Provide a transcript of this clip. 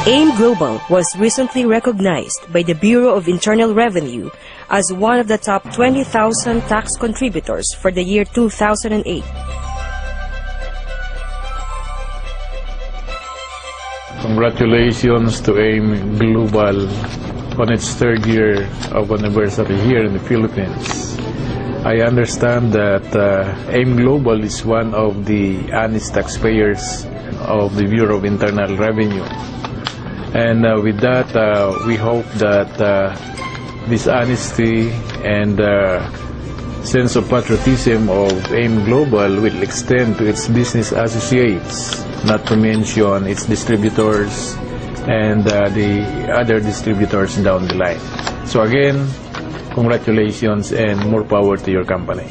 AIM Global was recently recognized by the Bureau of Internal Revenue as one of the top 20,000 tax contributors for the year 2008. Congratulations to AIM Global on its third year of anniversary here in the Philippines. I understand that AIM Global is one of the honest taxpayers of the Bureau of Internal Revenue. And with that, we hope that this honesty and sense of patriotism of AIM Global will extend to its business associates, not to mention its distributors and the other distributors down the line. So again, congratulations and more power to your company.